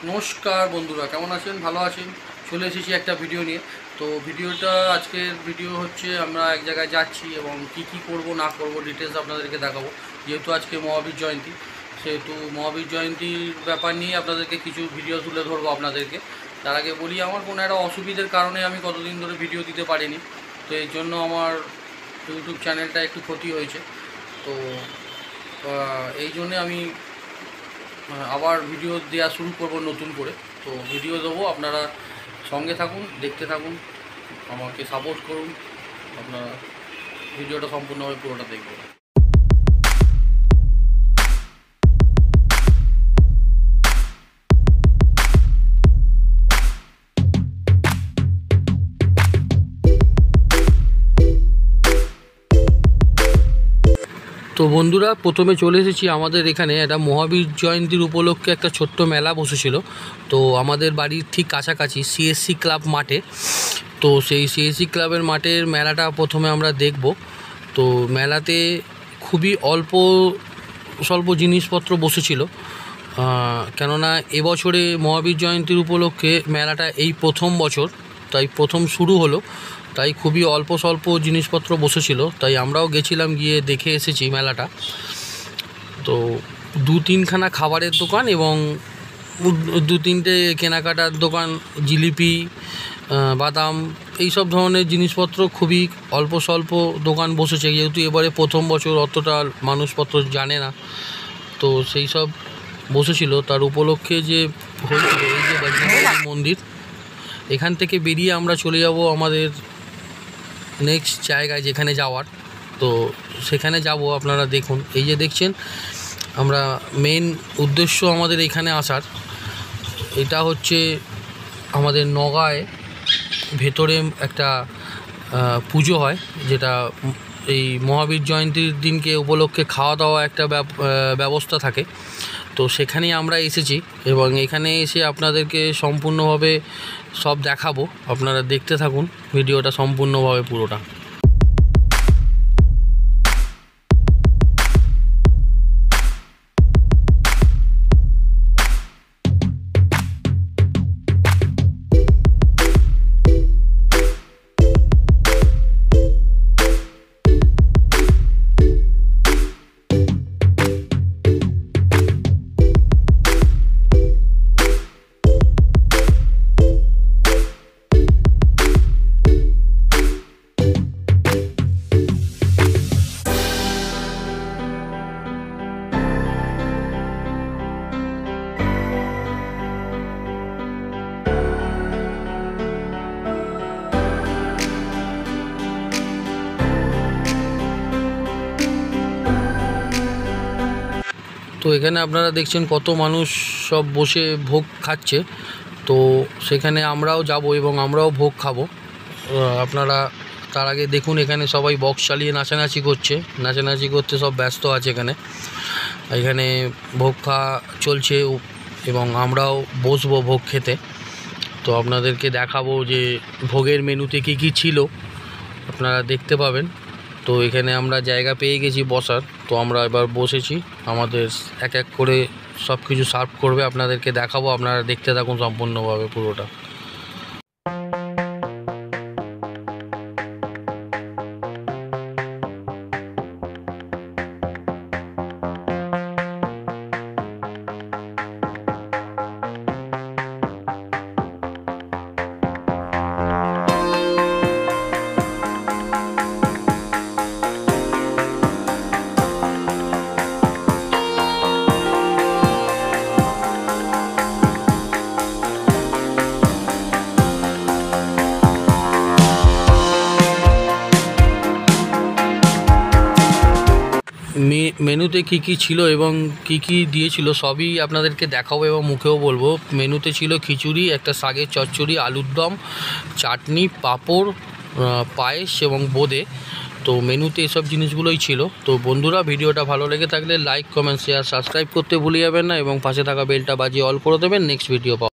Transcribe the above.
নমস্কার বন্ধুরা, কেমন আছেন? ভালো আছেন? চলে এসেছি একটা ভিডিও নিয়ে। তো ভিডিওটা আজকের ভিডিও হচ্ছে আমরা এক জায়গায় যাচ্ছি এবং কি করব না করব ডিটেলস আপনাদেরকে দেখাবো। যেহেতু আজকে মহাবীর জয়ন্তী, সেহেতু মহাবীর জয়ন্তীর ব্যাপার নিয়ে আপনাদেরকে কিছু ভিডিও তুলে ধরবো আপনাদেরকে। তার আগে বলি, আমার কোনো একটা অসুবিধার কারণে আমি কতদিন ধরে ভিডিও দিতে পারিনি, তো এর জন্য আমার ইউটিউব চ্যানেলটা একটু ক্ষতি হয়েছে। তো এই জন্যে আমি আবার ভিডিও দেওয়া শুরু করব নতুন করে। তো ভিডিও দেবো, আপনারা সঙ্গে থাকুন, দেখতে থাকুন, আমাকে সাপোর্ট করুন। আপনারা ভিডিওটা সম্পূর্ণভাবে পুরোটা দেখবেন। তো বন্ধুরা, প্রথমে চলে এসেছি আমাদের এখানে একটা মহাবীর জয়ন্তীর উপলক্ষে একটা ছোট্ট মেলা বসেছিল। তো আমাদের বাড়ির ঠিক কাছাকাছি সিএসসি ক্লাব মাঠে। তো সেই সিএসসি ক্লাবের মাঠের মেলাটা প্রথমে আমরা দেখব। তো মেলাতে খুবই অল্প স্বল্প জিনিসপত্র বসেছিল, কেননা এবছরে মহাবীর জয়ন্তীর উপলক্ষে মেলাটা এই প্রথম বছর, তাই প্রথম শুরু হলো, তাই খুবই অল্প স্বল্প জিনিসপত্র বসেছিল। তাই আমরাও গেছিলাম, গিয়ে দেখে এসেছি মেলাটা। তো দু তিনখানা খাবারের দোকান এবং দু তিনটে কেনাকাটার দোকান, জিলিপি, বাদাম, এইসব ধরনের জিনিসপত্র খুবই অল্প স্বল্প দোকান বসেছে। যেহেতু এবারে প্রথম বছর, অতটা মানুষপত্র জানে না, তো সেই সব বসেছিল। তার উপলক্ষে যে হয়েছিল এই যে বজরঙ্গবলী মন্দির, এখান থেকে বেরিয়ে আমরা চলে যাব আমাদের নেক্সট জায়গায় যেখানে যাওয়ার। তো সেখানে যাব, আপনারা দেখুন। এই যে দেখছেন, আমরা মেন উদ্দেশ্য আমাদের এখানে আসার, এটা হচ্ছে আমাদের নগাঁয় ভেতরে একটা পুজো হয়, যেটা এই মহাবীর জয়ন্তীর দিনকে উপলক্ষে খাওয়া দাওয়া একটা ব্যবস্থা থাকে। তো সেখানেই আমরা এসেছি এবং এখানে এসে আপনাদেরকে সম্পূর্ণভাবে সব দেখাবো। আপনারা দেখতে থাকুন ভিডিওটা সম্পূর্ণভাবে পুরোটা। তো এখানে আপনারা দেখছেন কত মানুষ সব বসে ভোগ খাচ্ছে। তো সেখানে আমরাও যাব এবং আমরাও ভোগ খাবো। আপনারা তার আগে দেখুন, এখানে সবাই বক্স চালিয়ে নাচানাচি করতে সব ব্যস্ত আছে। এখানে ভোগ খাওয়া চলছে এবং আমরাও বসবো ভোগ খেতে। তো আপনাদেরকে দেখাবো যে ভোগের মেনুতে কী ছিল, আপনারা দেখতে পাবেন। তো এখানে আমরা জায়গা পেয়ে গেছি বসার। তো আমরা এবার বসেছি, আমাদের এক এক করে সব কিছু সার্ভ করবে, আপনাদেরকে দেখাবো। আপনারা দেখতে থাকুন সম্পূর্ণভাবে পুরোটা। মেনুতে কী ছিল এবং কী দিয়েছিল সবই আপনাদেরকে দেখাবো এবং মুখেও বলবো। মেনুতে ছিল খিচুড়ি, একটা শাকের চচ্চড়ি, আলুর দম, চাটনি, পাঁপড়, পায়েস এবং বোঁদে। তো মেনুতে এসব জিনিসগুলোই ছিল। তো বন্ধুরা, ভিডিওটা ভালো লেগে থাকলে লাইক, কমেন্ট, শেয়ার, সাবস্ক্রাইব করতে ভুলে যাবেন না এবং পাশে থাকা বেলটা বাজিয়ে অল করে দেবেন নেক্সট ভিডিও পাওয়া।